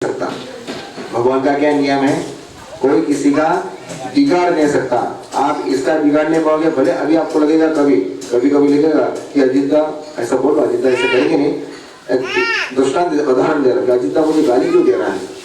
सकता। भगवान का क्या नियम है, कोई किसी का बिगाड़ नहीं सकता। आप इसका बिगाड़ नहीं पाओगे, भले अभी आपको लगेगा कभी कभी लगेगा कि अजिंता ऐसा बोल रहा, अजिंता ऐसे करेंगे नहीं। दृष्टांत उदाहरण दे रहा है, अजिंता मुझे गाली क्यों दे रहा है।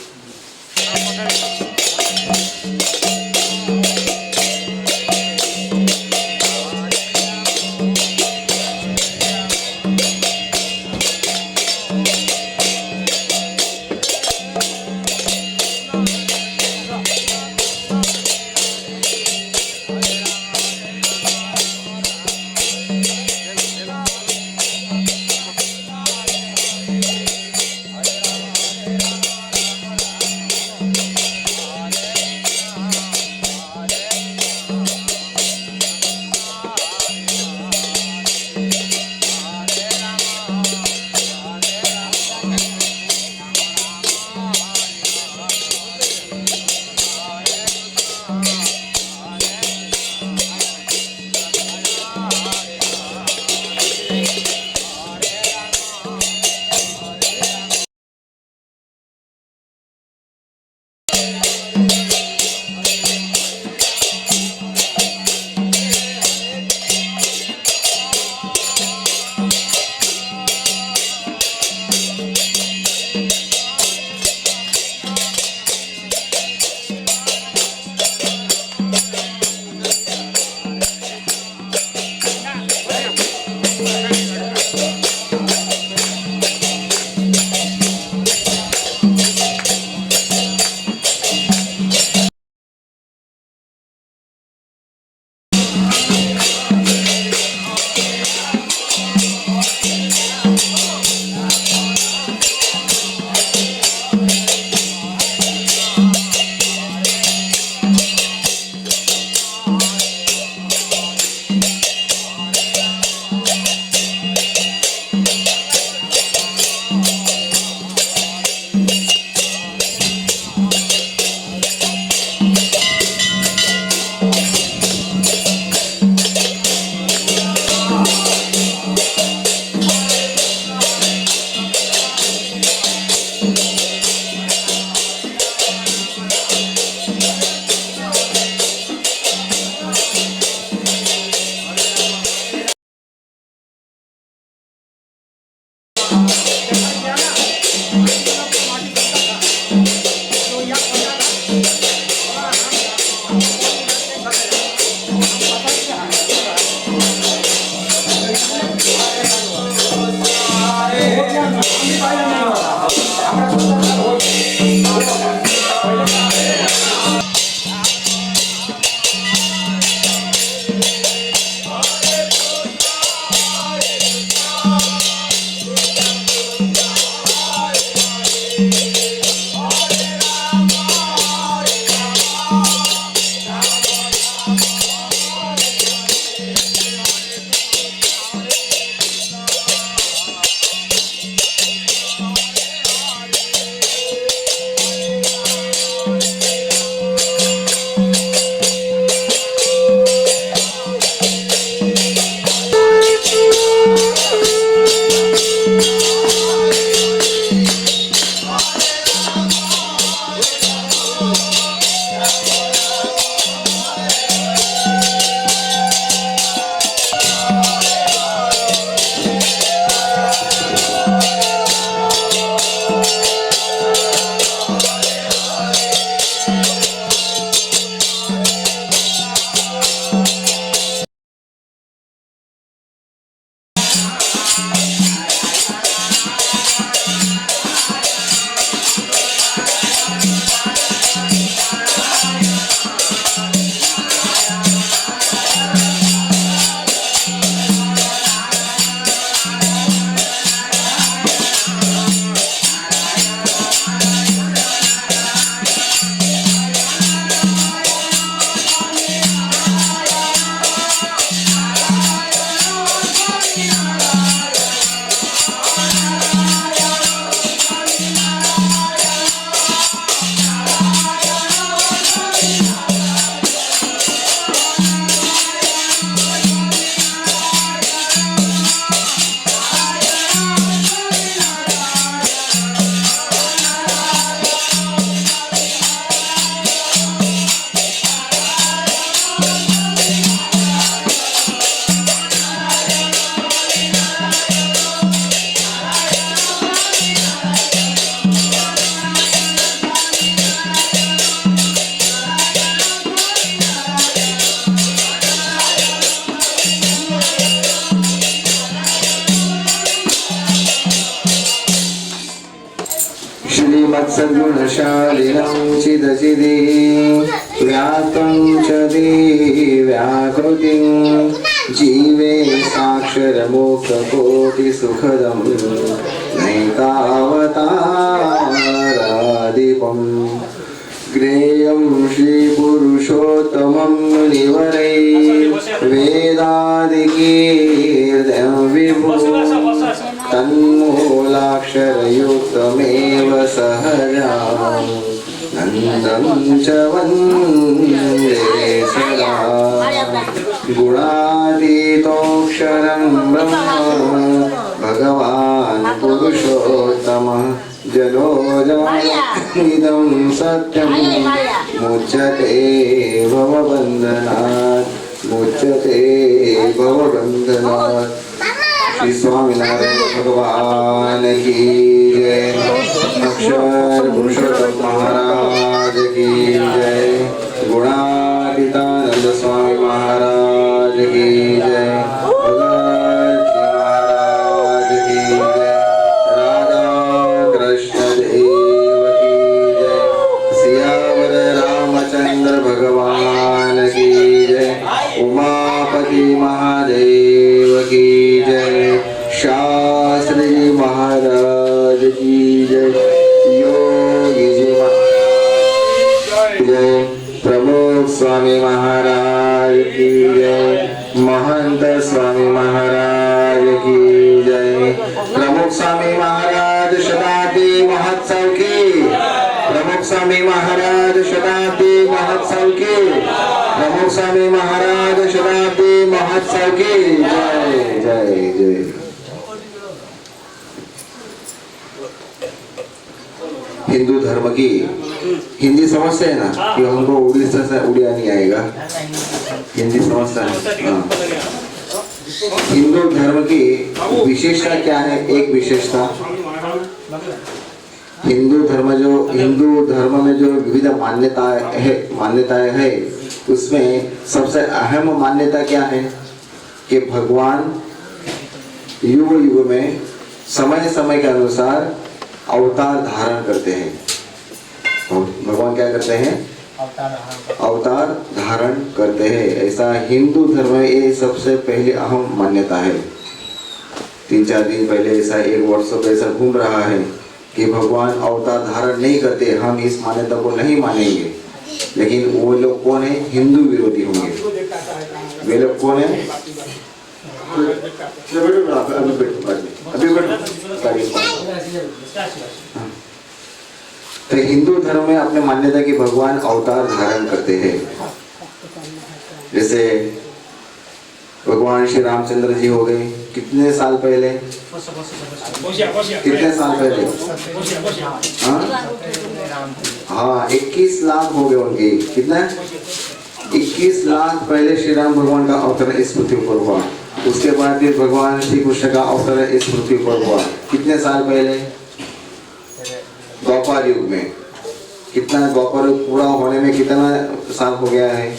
सद्गुणशालिनं चिदचिदे व्याप्तं च दिव्याकृतिं जीवे साक्षरमुक्तकोटिसुखदं नैकावतारादिपम् ज्ञेयं श्रीपुरुषोत्तमं मुनिवरै वेदादिकीर्तिं विभुं तन्मूलाक्षरयुक्तमेव सहजां नन्दं च वन्दे सदा गुणातीतोऽक्षरं ब्रह्म भगवान् पुरुषोत्तमः जनो इदं सत्यं मुच्यते भवबन्धनात् मुच्यते भवबन्धनात्। श्री स्वामीनारायण भगवान की जय। अक्षर पुरुषोत्तम महाराज की जय। गुणातीतानंद स्वामी महाराज की जय। भगवान की जय। उमापति महादेव की जय। शास्त्री जी महाराज की जय। योगी जी महाराज जय। प्रमुख स्वामी महाराज की जय। महंत स्वामी महाराज की जय। प्रमुख स्वामी महाराज शताब्दी महोत्सव की। प्रमुख स्वामी महाराज शताब्दी महोत्सव की। प्रमुख स्वामी महाराज शताब्दी महोत्सव की जय जय जय। हिंदू धर्म की हिंदी समझते हैं ना कि हमको उड़ीसा से उड़िया नहीं आएगा, हिंदी समझता है। हिंदू धर्म की विशेषता क्या है? एक विशेषता हिंदू धर्म में जो विविध मान्यताएं है उसमें सबसे अहम मान्यता क्या है कि भगवान युग युग में समय समय के अनुसार अवतार धारण करते हैं। भगवान क्या करते हैं? अवतार धारण करते हैं। ऐसा हिंदू धर्म में ये सबसे पहले अहम मान्यता है। 3-4 दिन पहले ऐसा एक व्हाट्सएप ऐसा घूम रहा है कि भगवान अवतार धारण नहीं करते, हम इस मान्यता को नहीं मानेंगे। लेकिन वो लोग कौन है? हिंदू विरोधी होंगे। वे लोग कौन है? तो हिंदू धर्म में अपने मान्यता की भगवान अवतार धारण करते हैं। जैसे भगवान श्री रामचंद्र जी हो गए कितने साल पहले? कितने साल पहले? हाँ 21 लाख हो गए उनके। कितना? 21 लाख पहले श्री राम भगवान का अवतरण इस पृथ्वी पर हुआ। उसके बाद फिर भगवान श्री कृष्ण का अवतरण इस पृथ्वी पर हुआ। कितने साल पहले? द्वापर युग में। कितना द्वापर युग पूरा होने में कितना साल हो गया है?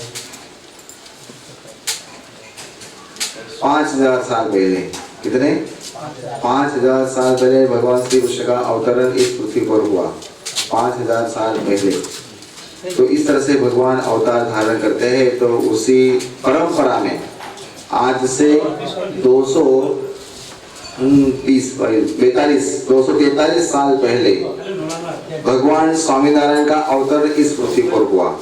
5000 साल पहले। कितने? 5000 साल पहले भगवान श्री कृष्ण का अवतरण इस पृथ्वी पर हुआ। 5000 साल पहले। तो इस तरह से भगवान अवतार धारण करते हैं। तो उसी परंपरा में आज से 243 साल पहले भगवान स्वामीनारायण का अवतरण इस पृथ्वी पर हुआ।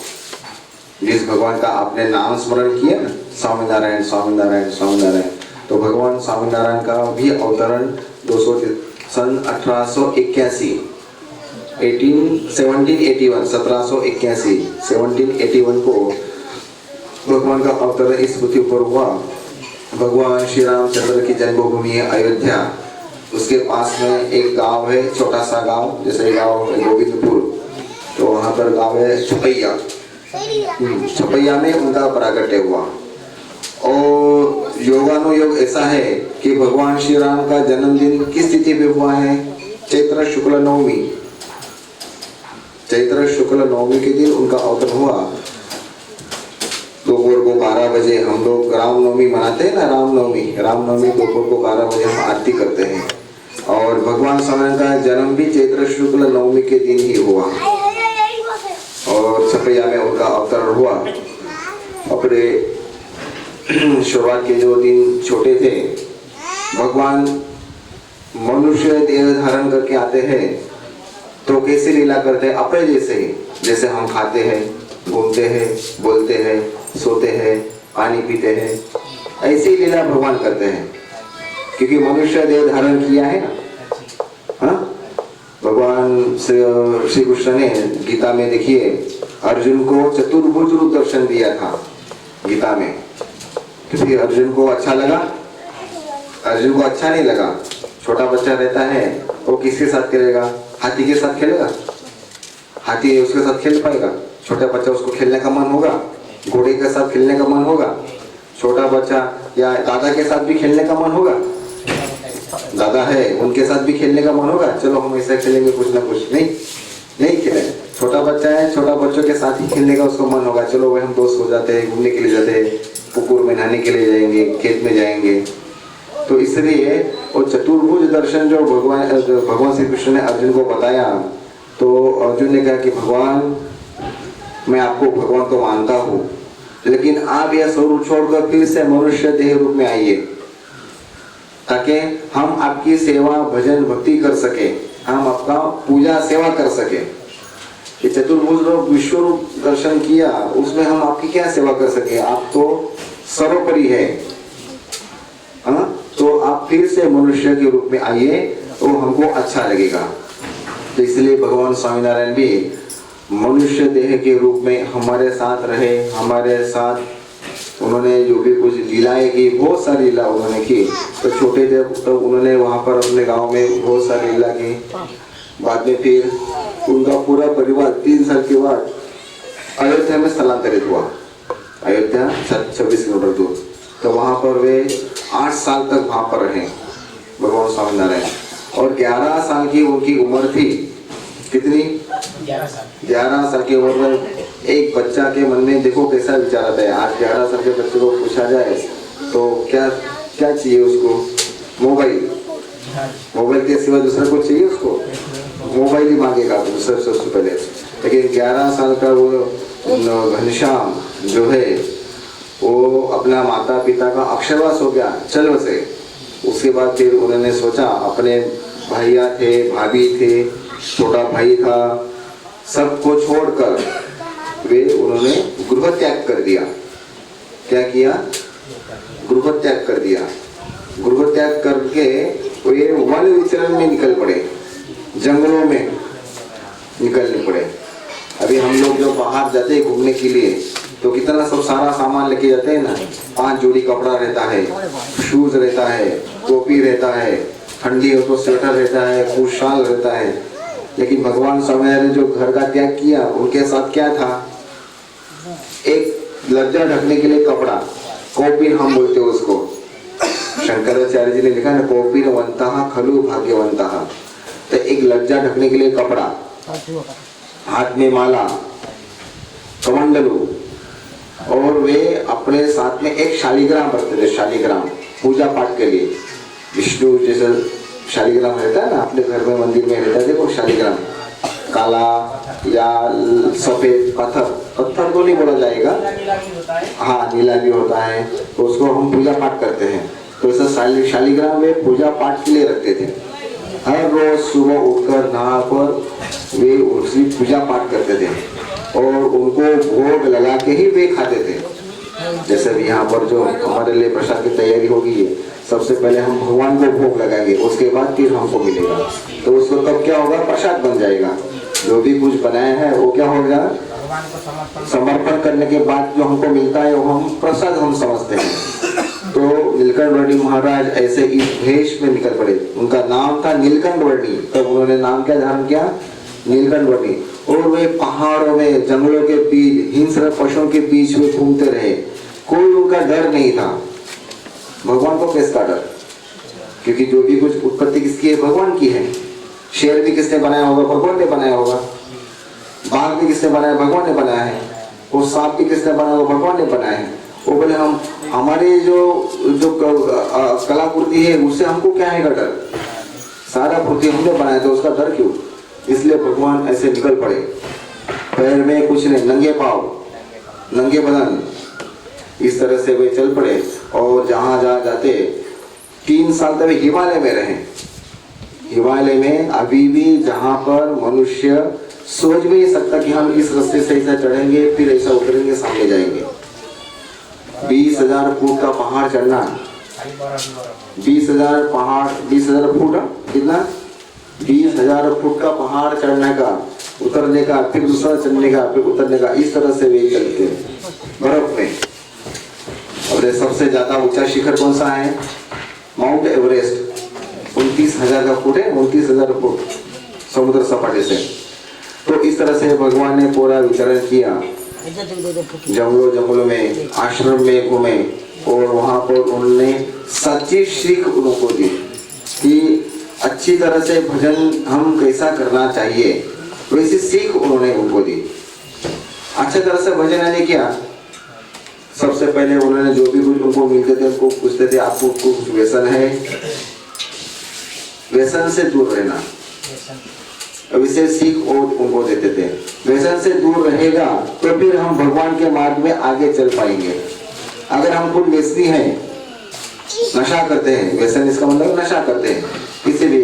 जिस भगवान का आपने नाम स्मरण किया ना, स्वामीनारायण स्वामीनारायण स्वामीनारायण, तो भगवान स्वामीनारायण का भी अवतरण 1781 को भगवान का अवतरण इस पृथ्वी पर हुआ। भगवान श्री रामचंद्र की जन्मभूमि है अयोध्या। उसके पास में एक गांव है, छोटा सा गांव, जैसे गांव गोविंदपुर, तो वहाँ पर गांव है छपैया। छपैया में उनका प्राकट्य हुआ। और योगानुयोग ऐसा है कि भगवान श्री राम का जन्मदिन किस तिथि पे हुआ है? चैत्र शुक्ल नवमी। चैत्र शुक्ल नवमी के दिन उनका अवतरण हुआ। दोपहर को 12 बजे हम लोग रामनवमी मनाते हैं ना, रामनवमी दोपहर को 12 बजे हम आरती करते हैं। और भगवान स्वामी का जन्म भी चैत्र शुक्ल नवमी के दिन ही हुआ और छपैया में उनका अवतरण हुआ। अपने शुरुआत के जो दिन छोटे थे, भगवान मनुष्य देह धारण करके आते हैं तो कैसे लीला करते हैं, अपने जैसे ही, जैसे हम खाते हैं, घूमते हैं, बोलते हैं, सोते हैं, पानी पीते हैं, ऐसी लीला भगवान करते हैं क्योंकि मनुष्य देह धारण किया है ना। हाँ, भगवान श्री कृष्ण ने गीता में देखिए अर्जुन को चतुर्भुज रूप दर्शन दिया था गीता में, क्योंकि अर्जुन को अच्छा लगा, अर्जुन को अच्छा नहीं लगा। छोटा बच्चा रहता है वो किसके साथ खेलेगा, हाथी के साथ खेलेगा, हाथी उसके साथ खेल पाएगा? छोटा बच्चा उसको खेलने का मन होगा, घोड़े के साथ खेलने का मन होगा, छोटा बच्चा या दादा के साथ भी खेलने का मन होगा, दादा है उनके साथ भी खेलने का मन होगा, चलो हम ऐसा खेलेंगे कुछ ना कुछ, नहीं खेले। छोटा बच्चा है, छोटा बच्चों के साथ ही खेलने का उसको मन होगा, चलो वह हम दोस्त हो जाते हैं, घूमने के लिए जाते हैं, पुकुर में नहाने के लिए जाएंगे, खेत में जाएंगे। तो इसलिए वो चतुर्भुज दर्शन जो भगवान श्री कृष्ण ने अर्जुन को बताया, तो अर्जुन ने कहा कि भगवान मैं आपको भगवान तो मानता हूँ, लेकिन आप यह स्वरूप छोड़कर फिर से मनुष्य देह रूप में आइए ताकि हम आपकी सेवा भजन भक्ति कर सके, हम आपका पूजा सेवा कर सके। ये चतुर्भुज रूप विश्व रूप दर्शन किया, उसमें हम आपकी क्या सेवा कर सके, आप तो सर्वोपरि है। हाँ, तो आप फिर से मनुष्य के रूप में आइए तो हमको अच्छा लगेगा। तो इसलिए भगवान स्वामीनारायण भी मनुष्य देह के रूप में हमारे साथ रहे, हमारे साथ उन्होंने जो भी कुछ लीलाएं की, बहुत सारी लीला उन्होंने की। तो छोटे थे तो उन्होंने वहाँ पर अपने गांव में बहुत सारी लीला की। बाद में फिर उनका पूरा परिवार 3 साल के बाद अयोध्या में स्थलांतरित हुआ, अयोध्या 26 किलोमीटर दूर। तो वहाँ पर वे 8 साल तक वहाँ पर रहे भगवान स्वामीनारायण, और 11 साल की उनकी उम्र थी। कितनी? 11 साल की उम्र में एक बच्चा के मन में देखो कैसा विचार आता है। आज 11 साल के बच्चे को पूछा जाए तो क्या क्या चाहिए उसको? मोबाइल, मोबाइल के सिवा दूसरा कुछ चाहिए उसको? मोबाइल ही मांगेगा सबसे पहले। लेकिन 11 साल का वो घनश्याम जो है वो अपना माता पिता का अक्षरवास हो गया, चल बसे। उसके बाद फिर उन्होंने सोचा, अपने भैया थे, भाभी थे, छोटा भाई था, सबको छोड़कर वे उन्होंने गृह त्याग कर दिया। क्या किया? गृह त्याग कर दिया। गृह त्याग करके वे वन विचरण में निकल पड़े, जंगलों में निकलने पड़े। अभी हम लोग जो बाहर जाते हैं घूमने के लिए तो कितना सब सारा सामान लेके जाते हैं ना, 5 जोड़ी कपड़ा रहता है, शूज रहता है, टोपी रहता है, ठंडी हो तो स्वेटर रहता है, कुछ शाल रहता है। लेकिन भगवान स्वामीनारायण ने जो घर का त्याग किया, उनके साथ क्या था? एक लज्जा ढकने के लिए कपड़ा, कौपीन हम बोलते हैं उसको। शंकराचार्य जी ने लिखा है ना, कौपीनवंतः खलु भाग्यवंतः। तो एक लज्जा ढकने के लिए कपड़ा, हाथ में माला, कमंडलू, और वे अपने साथ में एक शालिग्राम रखते थे। शालिग्राम पूजा पाठ के लिए, विष्णु जैसे शालिग्राम रहता है ना, अपने घर में मंदिर में रहता है, देखो शालिग्राम, काला या सफेद पत्थर तो नहीं बोला जाएगा, हाँ नीला भी होता है, तो उसको हम पूजा पाठ करते हैं। तो ऐसा शालिग्राम वे पूजा पाठ के लिए रखते थे। हर रोज सुबह उठकर नहाकर वे उसकी पूजा पाठ करते थे और उनको भोग लगा के ही वे खाते थे। जैसे भी यहाँ पर जो हमारे लिए प्रसाद की तैयारी होगी, सबसे पहले हम भगवान को भोग लगाएंगे, उसके बाद फिर हमको मिलेगा। तो उसको तब क्या होगा? प्रसाद बन जाएगा। जो भी कुछ बनाया है वो क्या होगा? समर्पण करने के बाद जो हमको मिलता है वो हम प्रसाद हम समझते हैं। तो नीलकंठ वर्णी महाराज ऐसे इस भेष में निकल पड़े। उनका नाम था नीलकंठ वर्णी, तब उन्होंने नाम क्या धारण किया? नीलकंठ वर्णी। और वे पहाड़ों में, जंगलों के बीच, हिंस्र पशुओं के बीच में घूमते रहे। कोई उनका डर नहीं था। भगवान को किसका डर? क्योंकि जो भी कुछ उत्पत्ति किसकी है? भगवान की है। शेर भी किसने बनाया होगा? भगवान ने बनाया होगा। बाघ भी किसने बनाया? भगवान ने बनाया है। और सांप भी किसने बनाया होगा? भगवान ने बनाया है। वो बोले हम हमारे जो कलाकृति है उससे हमको क्या है डर? सारा पृथ्वी हमने बनाया तो उसका डर क्यों? इसलिए भगवान ऐसे निकल पड़े, पैर में कुछ नहीं, नंगे पाँव, नंगे बदन, इस तरह से वे चल पड़े। और जहाँ जहाँ जाते 3 साल तक हिमालय में रहे। हिमालय में अभी भी जहाँ पर मनुष्य सोच भी नहीं सकता कि हम इस रास्ते से ऐसा चढ़ेंगे फिर ऐसा उतरेंगे, सामने जाएंगे। 20,000 फुट का पहाड़ चढ़ना, 20,000 फुट, कितना? 20,000 फुट का पहाड़ चढ़ने का, उतरने का, फिर दूसरा चढ़ने का, फिर उतरने का, इस तरह से वे चलते बर्फ में। और सबसे ज्यादा ऊंचा शिखर कौन सा है? माउंट एवरेस्ट, 29,000 का फुट है, 29,000 फुट समुद्र सपाटे से। तो इस तरह से भगवान ने पूरा विचरण किया, जंगलों में, आश्रम में घूमे और वहां पर उन्होंने सच्ची सीख उनको दी कि अच्छी तरह से भजन हम कैसा करना चाहिए, वैसी सीख उन्होंने उनको दी। अच्छी तरह से भजन आने किया। सबसे पहले उन्होंने जो भी कुछ उनको मिलते थे उनको पूछते थे आपको कुछ व्यसन है? व्यसन से दूर रहना, विशेष सीख और उनको देते थे। व्यसन से दूर रहेगा तो फिर हम भगवान के मार्ग में आगे चल पाएंगे। अगर हम खुद व्यसनी हैं, नशा करते हैं, व्यसन इसका मतलब नशा करते हैं, किसी भी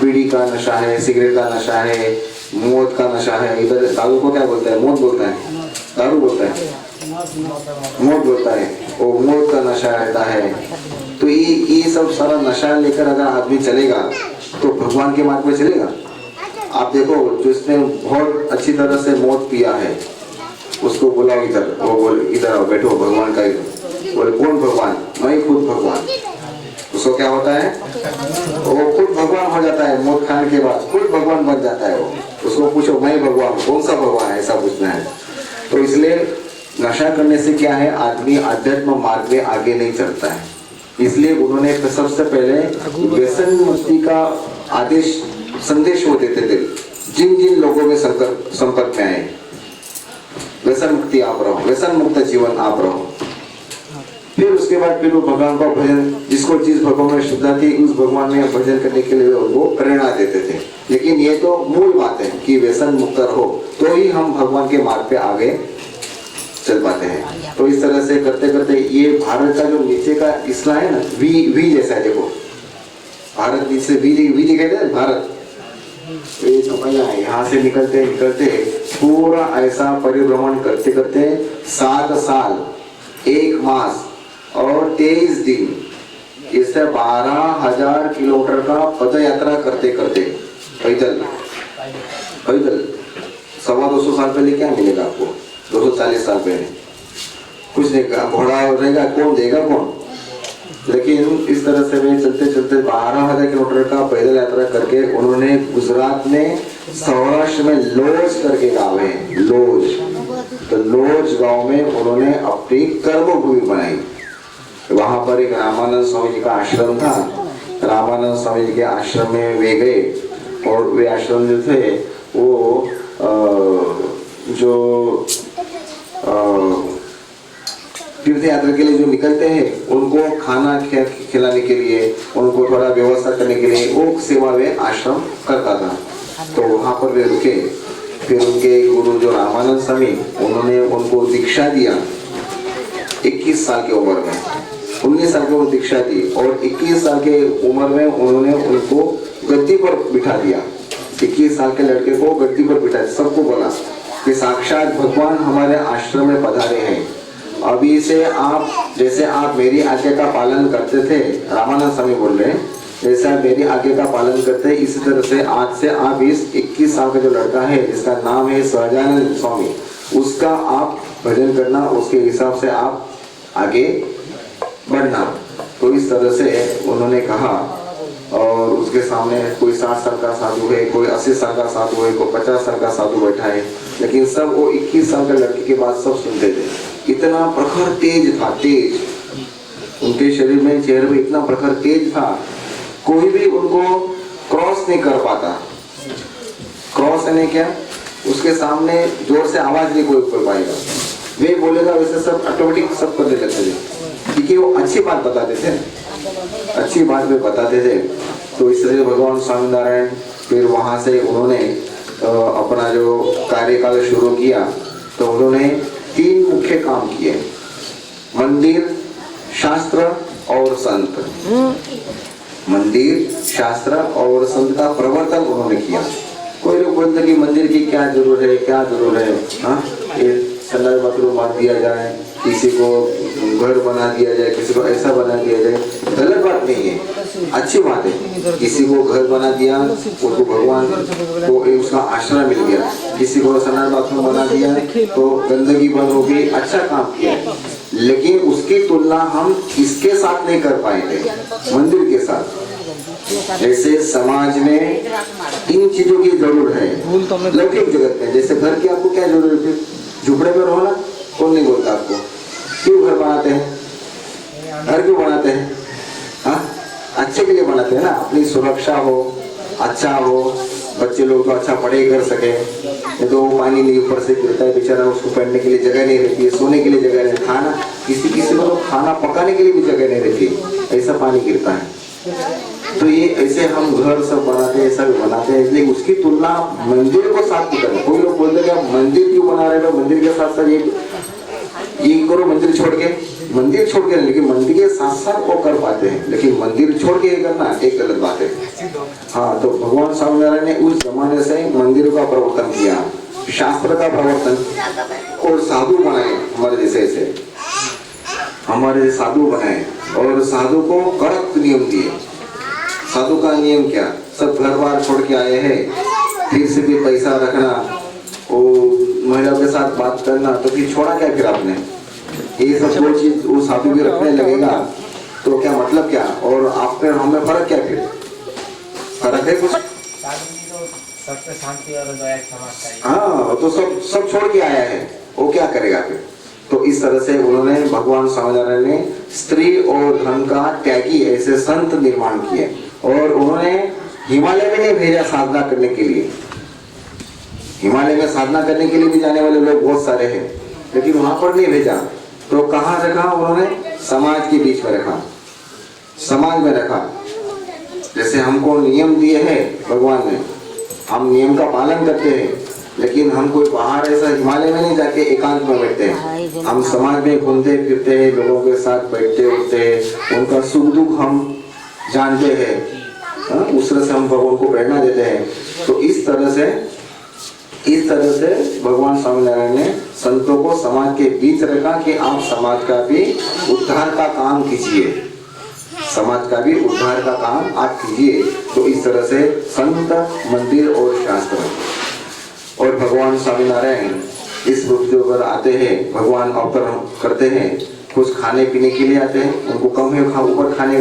बीड़ी का नशा है, सिगरेट का नशा है, मौत का नशा है, इधर दारू को क्या बोलता है? मौत बोलता है, दारू बोलता है, मौत बोलता है, वो मौत का नशा रहता है। तो ये सब सारा नशा लेकर अगर आदमी चलेगा तो भगवान के मार्ग में चलेगा? आप देखो, जिसने बहुत अच्छी तरह से मौत पिया है उसको बुलाओ इधर, वो बोल इधर आओ, बैठो, भगवान का इधर। बोले कौन भगवान? मैं खुद भगवान। उसको क्या होता है? वो खुद भगवान हो जाता है, मौत खाने के बाद खुद भगवान बन जाता है वो। उसको पूछो मैं भगवान, कौन सा भगवान है, ऐसा पूछना है। तो इसलिए नशा करने से क्या है, आदमी आध्यात्म मार्ग में आगे नहीं चलता है। इसलिए उन्होंने सबसे पहले व्यसन मुक्ति का आदेश, संदेश वो देते थे जिन जिन लोगों में संपर्क में आए। व्यसन मुक्ति आप रहो, व्यसन मुक्त जीवन आप रहो। फिर उसके बाद फिर वो भगवान का भजन, जिसको जिस भगवान में श्रद्धा थी उस भगवान में भजन करने के लिए उनको प्रेरणा देते थे। लेकिन ये तो मूल बात है कि व्यसन मुक्त रहो तो ही हम भगवान के मार्ग पे आगे चल पाते हैं। तो इस तरह से करते करते ये भारत का जो नीचे का हिस्सा है ना, वी जैसा है, देखो भारत नीचे वी दिखाई दे, भारत ये कपड़ा है। यहाँ से निकलते निकलते पूरा ऐसा परिभ्रमण करते करते 7 साल 1 मास और 23 दिन, इससे 12,000 किलोमीटर का पद यात्रा करते करते पैदल 250 साल पहले क्या मिलेगा आपको? 240 साल पहले कुछ नहीं, घोड़ा रहेगा, कौन देगा कौन? लेकिन इस तरह से वे चलते चलते 12,000 किलोमीटर का पैदल यात्रा करके उन्होंने गुजरात में सौराष्ट्र में लोज करके गाँव है, लोज। तो लोज गांव में उन्होंने अपनी कर्मभूमि बनाई। वहां पर एक रामानंद स्वामी जी का आश्रम था। रामानंद स्वामी जी के आश्रम में वे गए और वे आश्रम जो थे वो जो तीर्थ यात्रा के लिए जो निकलते हैं उनको खाना खिलाने के लिए, उनको थोड़ा व्यवस्था करने के लिए वो सेवा वे आश्रम करता था। तो वहां पर वे रुके। फिर उनके गुरु जो रामानंद स्वामी, उन्होंने उनको दीक्षा दिया 21 साल की उम्र में। 19 साल की उम्र दीक्षा दी और 21 साल के उम्र में उन्होंने उनको गद्दी पर बिठा दिया। 21 साल के लड़के को गद्दी पर बिठा, सबको बोला कि साक्षात भगवान हमारे आश्रम में पधारे हैं। अभी से आप, जैसे आप मेरी आज्ञा का पालन करते थे, रामानंद स्वामी बोल रहे हैं, जैसे आप मेरी आज्ञा का पालन करते हैं इसी तरह से आज से आप इस 21 साल का जो लड़का है जिसका नाम है सहजानंद स्वामी, उसका आप भजन करना, उसके हिसाब से आप आगे बढ़ना। तो इस तरह से उन्होंने कहा। और उसके सामने कोई 60 साल का साधु है, कोई 80 साल का साधु है, कोई 50 साल का साधु बैठा है, लेकिन सब वो 21 साल का लड़के के बात सब सुनते थे। इतना प्रखर तेज था, तेज उनके शरीर में, चेहरे में इतना प्रखर तेज था, कोई भी उनको क्रॉस नहीं कर पाता। क्रॉस यानी क्या? उसके सामने जोर से आवाज नहीं कोई कर पाएगा, वे बोलेगा वैसे सब ऑटोमेटिक सब करने लगते थे, क्योंकि वो अच्छी बात बताते थे, अच्छी बात वे बताते थे। तो इस तरह भगवान स्वामीनारायण फिर वहाँ से उन्होंने अपना जो कार्यकाल शुरू किया। तो उन्होंने 3 मुख्य काम किए, मंदिर, शास्त्र और संत। मंदिर, शास्त्र और संत का प्रवर्तन उन्होंने किया। कोई लोग बोलते कि मंदिर की क्या जरूरत है, क्या जरूरत है, हाँ, ये संडास बाथरूम बना दिया जाए, किसी को घर बना दिया जाए, किसी को ऐसा बना दिया जाए, गलत बात नहीं है, अच्छी बात है। किसी को घर बना दिया, उसको भगवान को उसका आश्रय मिल गया, किसी को संडास बाथरूम बना दिया तो गंदगी बंद हो गई, अच्छा काम किया। लेकिन उसकी तुलना हम इसके साथ नहीं कर पाएंगे, मंदिर के साथ। जैसे समाज में इन चीजों की जरूरत है लौकिक जगत में। जैसे घर की आपको क्या जरूरत है, झुपड़े में रहो ना, कौन नहीं बोलता आपको, क्यों घर बनाते हैं, घर क्यों बनाते हैं, हाँ, अच्छे के लिए बनाते हैं ना, अपनी सुरक्षा हो, अच्छा हो, बच्चे लोग तो अच्छा पढ़ाई कर सके। नहीं तो वो पानी नहीं ऊपर से गिरता है बेचारा, उसको पहनने के लिए जगह नहीं रहती है, सोने के लिए जगह नहीं, खाना किसी को तो खाना पकाने के लिए भी जगह नहीं रहती, ऐसा पानी गिरता है। तो ये ऐसे हम घर सब बनाते हैं, सब बनाते हैं, इसलिए उसकी तुलना मंदिर को साथ की करें। कोई लोग बोलते हैं मंदिर क्यों बना रहे हो, मंदिर के साथ साथ ये करो, मंदिर छोड़ के लेकिन मंदिर के साथ साथ वो कर पाते हैं, लेकिन मंदिर छोड़ के ये करना एक गलत बात है। हाँ, तो भगवान स्वामीनारायण ने उस जमाने से मंदिर का प्रवर्तन किया, शास्त्र का प्रवर्तन, और साधु बनाए हमारे जैसे हमारे साधु बनाए, और साधु को कड़क नियम दिए। साधु का नियम क्या, सब घर बार छोड़ के आए हैं, फिर से भी पैसा रखना, वो महिलाओं के साथ बात करना, तो फिर छोड़ा क्या फिर आपने, ये सब कोई चीज वो साधु भी रखने लगेगा तो क्या मतलब क्या, और आप पे हमें फर्क क्या, फिर फर्क है कुछ? हाँ, तो सब छोड़ के आया है, वो क्या करेगा फिर? तो इस तरह से उन्होंने भगवान स्वामीनारायण ने स्त्री और धन का त्यागी ऐसे संत निर्माण किए। और उन्होंने हिमालय में नहीं भेजा साधना करने के लिए, हिमालय में साधना करने के लिए भी जाने वाले लोग बहुत सारे हैं, लेकिन वहां पर नहीं भेजा। तो कहाँ रखा उन्होंने? समाज के बीच में रखा, समाज में रखा। जैसे हमको नियम दिए हैं भगवान ने, हम नियम का पालन करते हैं, लेकिन हम कोई बाहर ऐसा हिमालय में नहीं जाके एकांत में बैठते हैं, हम समाज में घूमते फिरते हैं, लोगों के साथ बैठते उठते हैं, उनका सुख दुख हम जानते हैं, उस तरह से हम भगवान को प्रेरणा देते हैं। तो इस तरह से भगवान स्वामीनारायण ने संतों को समाज के बीच रखा कि आप समाज का भी उद्धार का काम कीजिए, समाज का भी उद्धार का काम आप कीजिए। तो इस तरह से संत, मंदिर और शास्त्र और भगवान स्वामीनारायण इस पृथ्वी पर आते हैं, भगवान अवतरण करते हैं, कुछ खाने पीने के लिए आते हैं, उनको कम है ऊपर खाने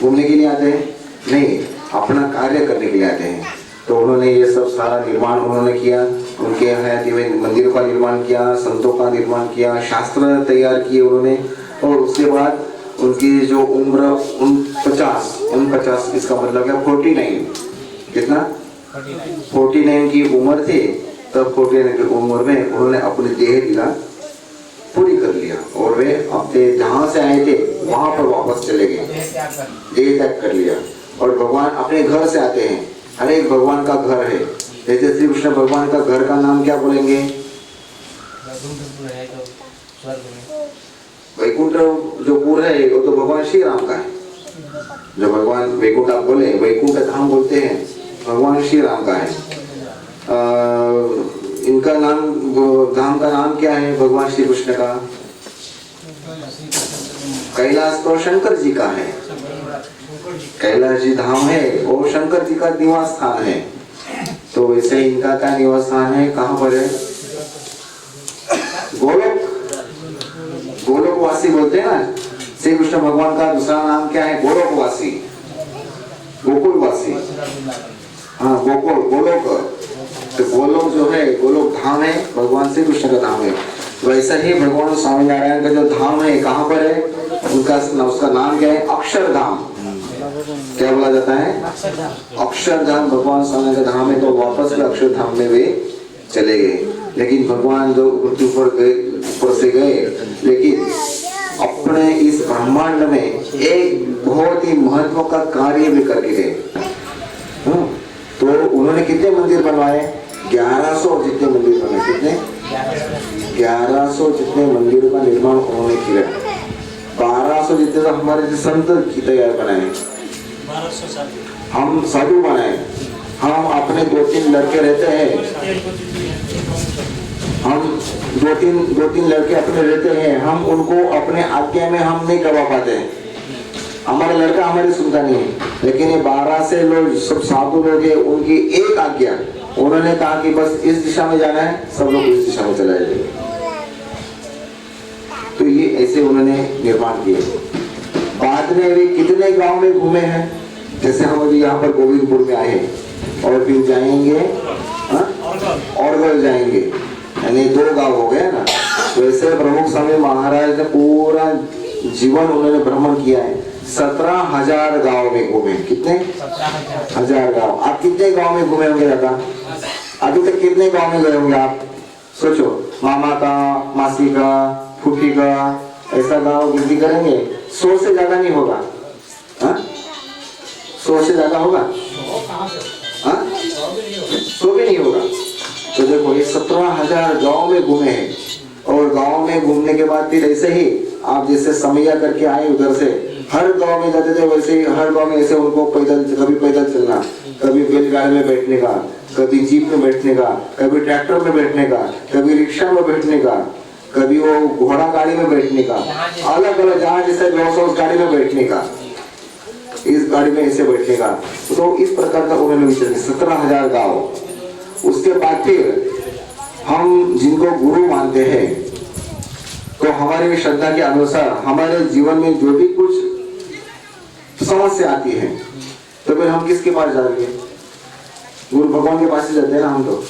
घूमने के लिए आते हैं नहीं, अपना कार्य करने के लिए आते हैं। तो उन्होंने ये सब सारा निर्माण उन्होंने किया, उनके हयाती में मंदिर का निर्माण किया, संतों का निर्माण किया, शास्त्र तैयार किए उन्होंने। और उसके बाद उनकी जो उम्र 49, इसका मतलब क्या 49, कितना 49 की उम्र थी, तब 49 की उम्र में उन्होंने अपनी देह लीला पूरी कर लिया और वे अपने जहाँ से आए थे वहां पर वापस चले गए, देह त्याग कर लिया। और भगवान अपने घर से आते हैं, हर एक भगवान का घर है। जैसे श्री कृष्ण भगवान का घर का नाम क्या बोलेंगे? वैकुंठ जो पुर है वो तो भगवान श्री राम का है। जो भगवान वैकुंठ आप बोले, वैकुंठ धाम बोलते हैं, भगवान श्री राम का है। इनका नाम, धाम का नाम क्या है भगवान श्री कृष्ण का? कैलाश तो शंकर जी का है, कैलाश जी धाम है, वो शंकर जी का निवास स्थान है। तो वैसे इनका क्या निवास स्थान है, कहाँ पर है? गोलोक, गोलोकवासी बोलते हैं ना। श्री कृष्ण भगवान का दूसरा नाम क्या है? गोलोकवासी, गोकुलवासी। हाँ, गोकुल, गोलोक। तो गोलोक जो है, गोलोक धाम है, भगवान श्री कृष्ण का धाम है। वैसा ही भगवान स्वामीनारायण का जो धाम है, कहाँ पर है? उसका नाम क्या है? अक्षरधाम। क्या बोला जाता है? अक्षरधाम भगवान स्वामी का धाम है। तो वापस में अक्षरधाम में वे चले गए। लेकिन भगवान जो पृथ्वी पर गए, ऊपर से गए, लेकिन अपने इस ब्रह्मांड में एक बहुत ही महत्व का कार्य भी करके गए। तो उन्होंने कितने मंदिर बनवाए? 1100 जितने मंदिर बने। कितने? 1100 जितने मंदिरों का निर्माण उन्होंने किया। 1200 जितने तो हमारे संत की तैयार बनाए, हम साधु बनाए। हम अपने 2-3 लड़के रहते हैं, हम दो तीन लड़के अपने रहते हैं, हम उनको अपने आज्ञा में हम नहीं करवा पाते। हमारा लड़का हमारी सुनता नहीं है, लेकिन ये 12 से लोग सब साधु लोग हैं, उनकी एक आज्ञा, उन्होंने कहा कि बस इस दिशा में जाना है, सब लोग इस दिशा में चले जाएंगे। तो ये ऐसे उन्होंने निर्माण किए। बाद में वे कितने गांव में घूमे हैं, जैसे हम अभी यहाँ पर गोविंदपुर में आए और फिर जाएंगे और जाएंगे, यानी 2 गांव हो गए ना। वैसे प्रमुख स्वामी महाराज ने पूरा जीवन उन्होंने भ्रमण किया है। 17,000 गांव में घूमे। कितने? 17,000 गांव। आप कितने गांव में घूमे होंगे दादा? अभी तक कितने गांव में गए होंगे आप? सोचो, मामा का, मासी का, फूफी का, ऐसा गांव गिनती करेंगे 100 से ज्यादा नहीं होगा। 100 से ज्यादा होगा? 100 भी नहीं होगा। तो देखो, ये 17,000 गांव में घूमे हैं। और गांव में घूमने के बाद फिर ऐसे ही आप जैसे समैया करके आए उधर से, हर गांव में जाते थे, वैसे ही हर गांव में ऐसे उनको पैदल, कभी पैदल चलना, कभी बैलगाड़ी में बैठने का, कभी जीप में बैठने का, कभी ट्रैक्टर में बैठने का, कभी रिक्शा में बैठने का, कभी वो घोड़ा गाड़ी में बैठने का, अलग अलग जहाँ जैसे उस गाड़ी में बैठने का, इस गाड़ी में ऐसे बैठने का। तो इस प्रकार का उन्होंने विचार किया। 17,000 गाँव। उसके बाद फिर हम जिनको गुरु मानते हैं, तो हमारी श्रद्धा के अनुसार हमारे जीवन में जो भी कुछ समस्या आती है, तो फिर हम किसके पास जाएंगे? गुरु भगवान के पास ही जाते हैं ना हम तो।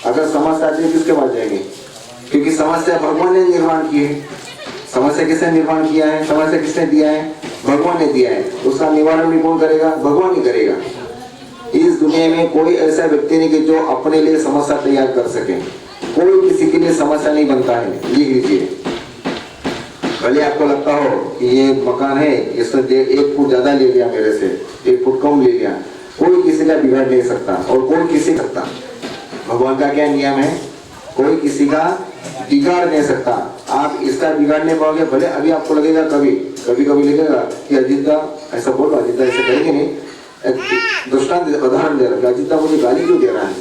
अगर समस्या आती है किसके पास जाएंगे? क्योंकि समस्या भगवान ने निर्माण की है। समस्या किसने निर्माण किया है? समस्या किसने दिया है? भगवान ने दिया है। उसका निवारण भी कौन करेगा? भगवान ही करेगा। इस दुनिया में कोई ऐसा व्यक्ति नहीं कि जो अपने लिए समस्या तैयार कर सके। कोई किसी के लिए समस्या नहीं बनता है। लिख लीजिए। भले आपको लगता हो कि ये मकान है, इसने 1 फुट ज्यादा ले लिया मेरे से, 1 फुट कम ले लिया, कोई किसी का बिगाड़ नहीं सकता और कोई किसी सकता। भगवान का क्या नियम है? कोई किसी का बिगाड़ नहीं सकता। आप इसका बिगाड़ नहीं पाओगे। भले अभी आपको लगेगा, कभी लगेगा कि अजीता ऐसा बोल रहा, अजीता ऐसा करेंगे नहीं। दृष्टांत उदाहरण दे रहा है, अजीता मुझे गाली क्यों दे रहा है?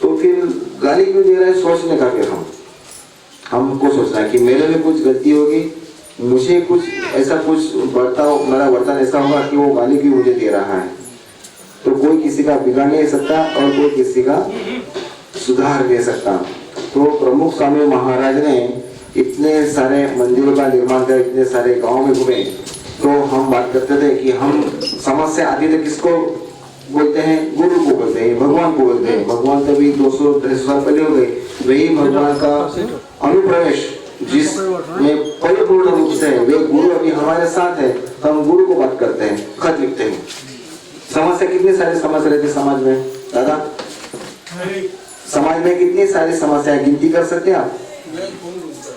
तो फिर गाली क्यों दे रहा है सोचने का, फिर हमको सोचना है कि मेरे में कुछ गलती होगी, मुझे कुछ ऐसा कुछ बर्ताव, मेरा बर्तन ऐसा होगा कि वो गाली क्यों मुझे दे रहा है। तो कोई किसी का बिगाड़ नहीं सकता और कोई किसी का सुधार दे सकता। तो प्रमुख स्वामी महाराज ने इतने सारे मंदिरों का निर्माण किया, इतने सारे गांव में घूमे। तो हम बात करते थे कि हम समस्या आती तो किसको बोलते हैं? गुरु को बोलते हैं, भगवान को बोलते हैं। भगवान तो भी 200-300 साल पहले हो गए। वही भगवान का अनुप्रवेश जिसमें परिपूर्ण रूप से वे गुरु अभी हमारे साथ है, तो हम गुरु को बात करते हैं, खत लिखते हैं। समस्या कितनी सारी समस्या रहती है समाज में दादा? समाज में कितनी सारी समस्याएं गिनती कर सकते हैं आप?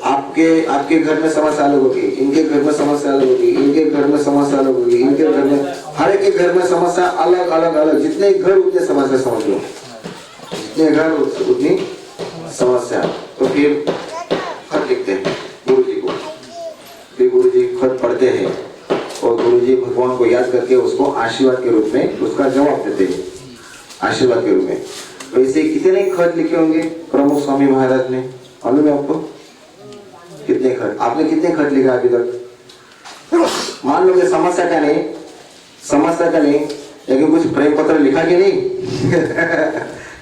आपके घर में समस्या अलग होगी, इनके घर में समस्या अलग होगी, इनके घर में समस्या अलग होगी, इनके घर में, हर एक के घर में समस्या अलग अलग अलग। जितने घर उतने समस्या, समझ लो, जितने घर उतनी समस्या। तो फिर खत लिखते हैं गुरु जी को, फिर गुरु जी खत पढ़ते हैं और गुरु जी भगवान को याद करके उसको आशीर्वाद के रूप में उसका जवाब देते हैं, आशीर्वाद के रूप में। वैसे कितने खत लिखे होंगे प्रमुख स्वामी महाराज ने? मालूम है आपको कितने खत? आपने कितने खत लिखा अभी तक? मान लो कि समस्या का नहीं, लेकिन कुछ प्रेम पत्र लिखा कि नहीं?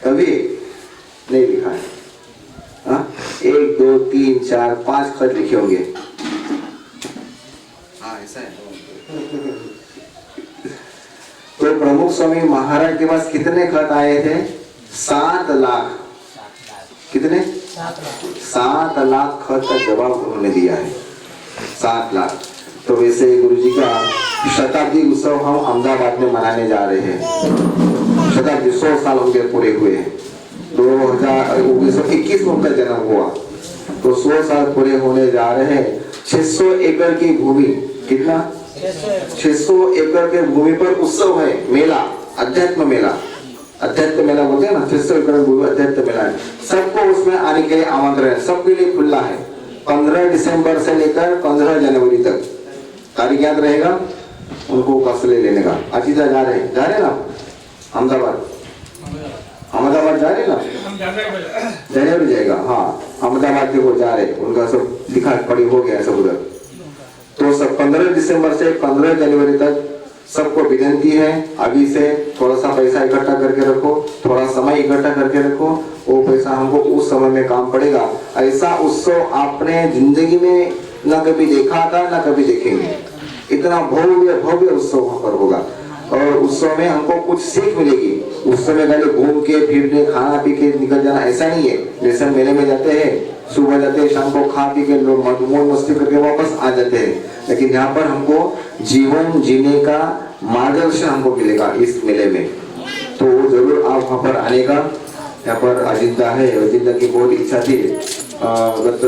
कभी नहीं लिखा है। 1, 2, 3, 4, 5 खत लिखे होंगे। हाँ, ऐसा है। तो प्रमुख स्वामी महाराज के पास कितने खत आए थे? 7 लाख। कितने? 7 लाख खत का जवाब उन्होंने दिया है। 7 लाख। तो वैसे गुरु जी का शताब्दी उत्सव हम अहमदाबाद में मनाने जा रहे हैं। शताब्दी 100 साल हो गए पूरे हुए हैं। 1921 में उनका जन्म हुआ, तो 100 साल पूरे होने जा रहे हैं। 600 एकड़ की भूमि, कितना? 600 एकड़ के भूमि पर उत्सव है, मेला। अध्यात्म मेला बोलते हैं ना, फेस्टिवल बोलो अध्यात्म मेला है, सबको उसमें आने के लिए आमंत्रण है, सबके लिए खुला है। 15 दिसंबर से लेकर 15 जनवरी तक, तारीख याद रहेगा उनको कसले लेने का। अजीजा जा रहे ना अहमदाबाद जा रहे ना, जनवरी जाएगा, हाँ अहमदाबाद देखो जा रहे, उनका सब लिखा पढ़ी हो गया सब उधर। तो सब 15 दिसंबर से 15 जनवरी तक सबको विनती है, अभी से थोड़ा सा पैसा इकट्ठा करके रखो, थोड़ा समय इकट्ठा करके रखो, वो पैसा हमको उस समय में काम पड़ेगा। ऐसा उत्सव आपने जिंदगी में न कभी देखा था न कभी देखेंगे, इतना भव्य उत्सव वहां पर होगा। और उत्सव में हमको कुछ सीख मिलेगी। उस समय पहले घूम के फिरने खाना पी के निकल जाना ऐसा नहीं है, जैसे मेले में जाते हैं, सुबह जाते हैं, शाम को खा पी के लोग मौज मस्ती करके वापस आ जाते हैं। लेकिन यहाँ पर हमको जीवन जीने का मार्गदर्शन हमको मिलेगा इस मेले में, तो जरूर आप वहाँ पर आने का। यहाँ पर अजिंता है, अजिंता की बहुत इच्छा थी, गत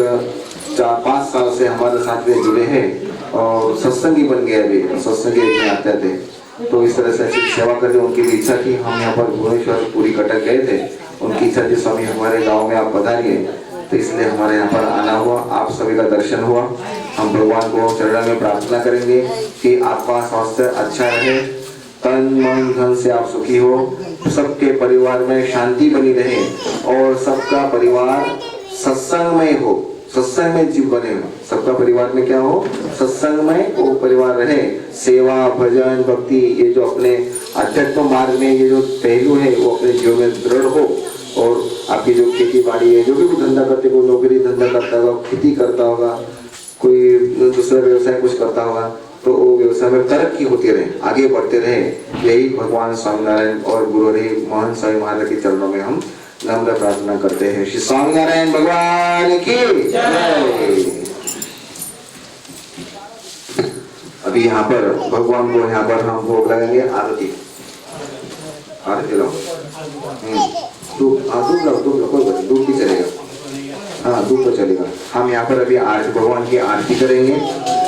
4-5 साल से हमारे साथ में जुड़े हैं और सत्संगी बन गए, अभी सत्संगी में आते थे, तो इस तरह से सेवा करके उनकी भी इच्छा थी। हम यहाँ पर भुवनेश्वर पूरी कटक गए थे, उनकी इच्छा थी स्वामी हमारे गाँव में आप पधारिए, तो इसलिए हमारे यहाँ पर आना हुआ, आप सभी का दर्शन हुआ। हम भगवान को चरण में प्रार्थना करेंगे कि आपका स्वास्थ्य अच्छा रहे, तन मन धन से आप सुखी हो, सबके परिवार में शांति बनी रहे और सबका परिवार सत्संगमय हो, सत्संग में जीव बने हो, सबका परिवार में क्या हो, सत्संगमय वो परिवार रहे। सेवा भजन भक्ति ये जो अपने अध्यात्म मार्ग में ये जो पहलू है वो अपने जीवन में दृढ़ हो। और आपकी जो खेती बाड़ी है, जो भी धंधा करते, कोई नौकरी धंधा करता होगा, खेती करता होगा, कोई दूसरा व्यवसाय कुछ करता होगा, तो वो व्यवसाय में तरक्की होती रहे, आगे बढ़ते रहे। यही भगवान स्वामीनारायण और गुरुदेव मोहन स्वामी महाराज के चरणों में हम नम्र प्रार्थना करते हैं। श्री स्वामीनारायण भगवान की जय। अभी यहाँ पर भगवान को यहाँ पर हम भोग लगाएंगे, आरती लो, दूध लाओ, कोई बात, दूध भी चलेगा, हाँ दूध तो चलेगा। हम यहाँ पर अभी आरती, भगवान की आरती करेंगे।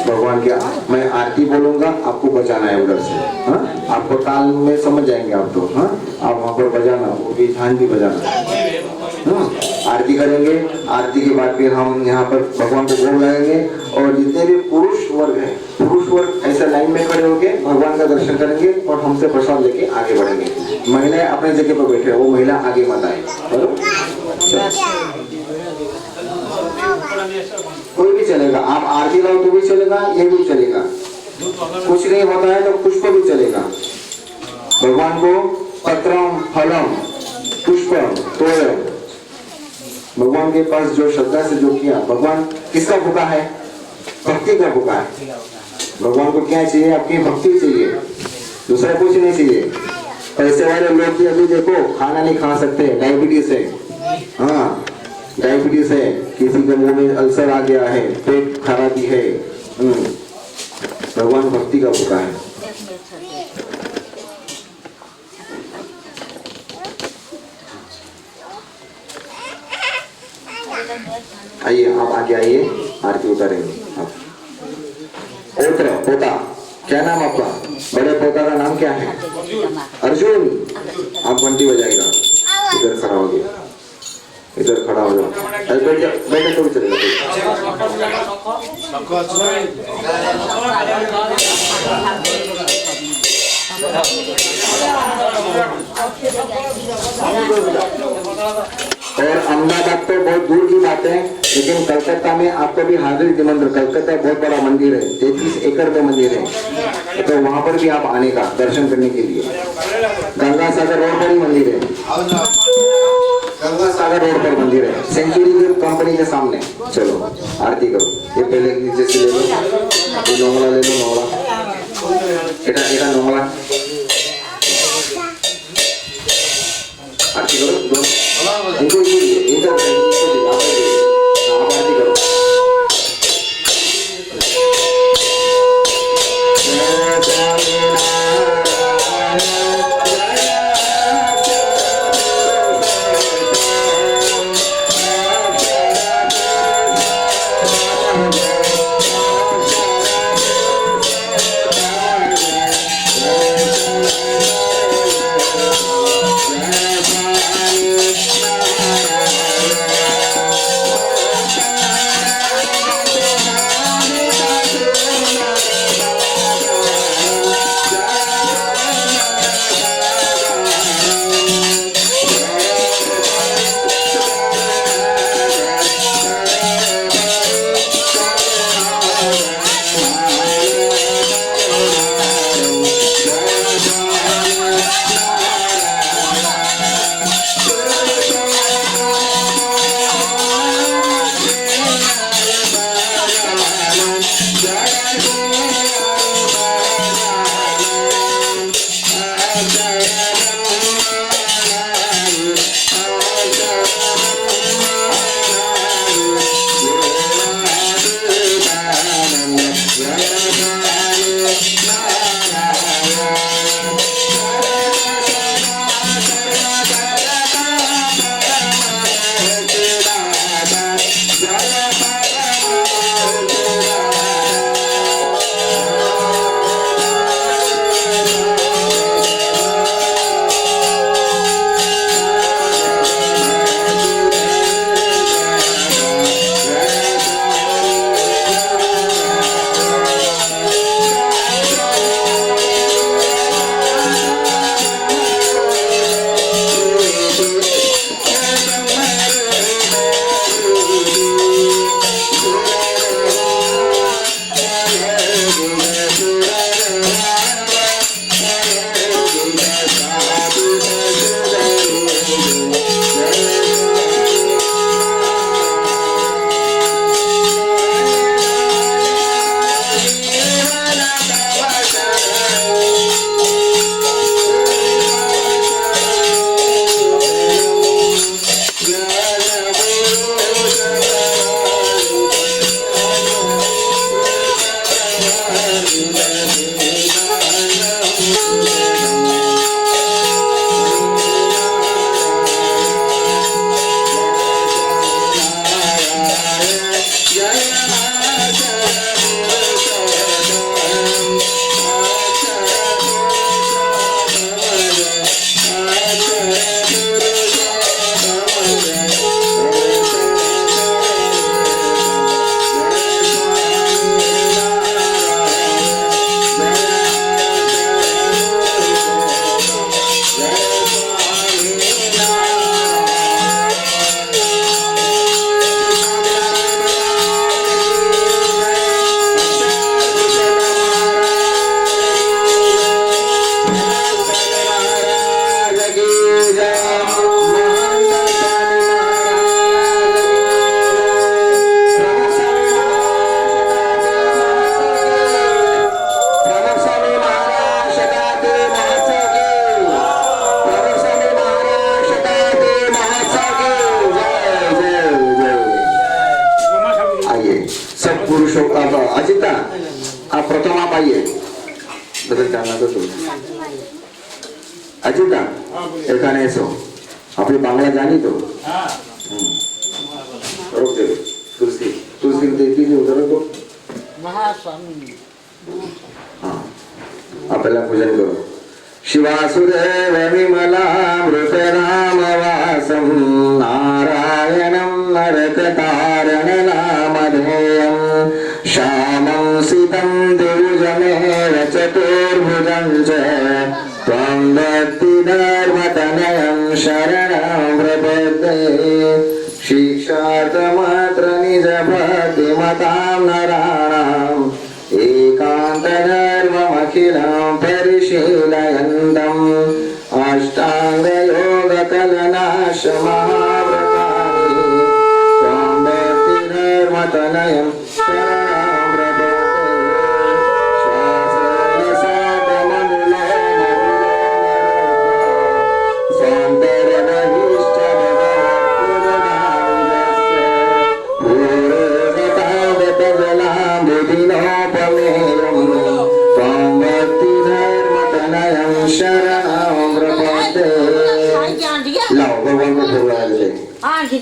भगवान की मैं आरती बोलूंगा, आपको बजाना है उधर से, हाँ आपको ताल में समझ जाएंगे आप तो, हाँ आप वहाँ पर बजाना, वो भी ध्यान भी बजाना, हाँ आरती करेंगे। आरती के बाद फिर हम यहाँ पर भगवान को भोग लगाएंगे और जितने भी पुरुष वर्ग है, पुरुष वर्ग ऐसा लाइन में खड़े होके भगवान का दर्शन करेंगे और हमसे प्रसाद लेके आगे बढ़ेंगे। महिलाएं अपने जगह पर बैठे, वो महिला आगे मत आए, कोई भी चलेगा, आप आरती लाओ तो भी चलेगा, ये भी चलेगा, कुछ नहीं होता है तो पुष्प भी चलेगा। भगवान को पत्रम फलम पुष्पम तोयम, भगवान के पास जो श्रद्धा से जो किया, भगवान किसका भूखा है, भक्ति का भूखा है। भगवान को क्या चाहिए, आपकी भक्ति चाहिए, दूसरा कुछ नहीं चाहिए। पैसे वाले लोग भी अभी देखो खाना नहीं खा सकते, डायबिटीज है, हाँ डायबिटीज है, किसी के मुंह में अल्सर आ गया है, पेट खराबी है, भगवान भक्ति का भूखा है। आइए आप आगे आइए, आरती उतारेंगे आप। पोता, क्या नाम आपका, बड़े पोता का नाम क्या है, अर्जुन। आप घंटी बजाएगा, इधर खड़ा हो गया, इधर खड़ा हो जाओ, बैठे तो भी चलेगा। और अहमदाबाद तो बहुत दूर की बात है, लेकिन कलकत्ता में आपको भी हाजिर निमंत्रण। कलकत्ता बहुत बड़ा मंदिर है, 33 एकड़ में मंदिर है, तो वहां पर भी आप आने का दर्शन करने के लिए। गंगा सागर रोड पर ही मंदिर है, गंगा सागर रोड पर मंदिर है, सेंचुरी कंपनी के सामने। चलो आरती करो, ये पहले नीचे से ले लो, ये नोंगला ले लो, नोंगला एटा नोंगला, आरती करो दो इनको इनको आप आरती करो। अजिता आप प्रथम आप आइए बदल जाना तो अजिता एकाने सो अपनी बांग्ला जानी तो रोक दे तुलसी तुलसी देती नहीं उधर तो हाँ आप पहला पूजन करो शिवासुदेव विमलामृतरामवासं नारायणं नरकतारणनामधेयं श्यामं सितं द्विभुजमेव चतुर्भुजं च त्वं भक्तिधर्मतनयं शरणं प्रपद्ये शिक्षार्थमात्र निजभक्तिमतां नराणाम् एकान्तधर्ममखिलं परिशीलयन्तम् अष्टाङ्गयोगकलनाशमहाव्रतानि त्वं भक्तिधर्मतनयं शरणं प्रपद्ये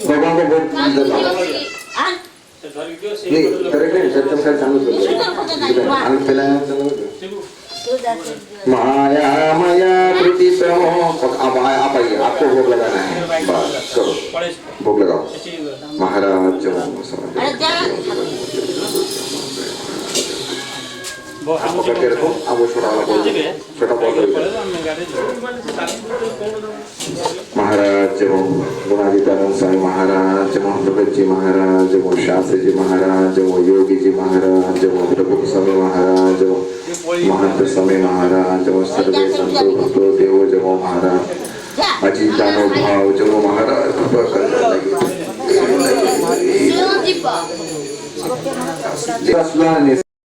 भगवान को बहुत नहीं करेक्ट सत्यम सर सांगू आम्ही पहिला माया माया प्रीति प्रमो आप आइए आपको भोग लगाना है बस करो भोग लगाओ महाराज आप करके रखो अब वो छोटा वाला छोटा पौधा महाराज गुणादित्यानंद स्वामी महाराज भगत जी महाराज शास्त्री जी महाराज योगी जी महाराज प्रभु स्वामी महाराज महंत स्वामी महाराज सर्वे संतो भक्तो देव जमो महाराज अजितानो भाव जमो महाराज कृपा कर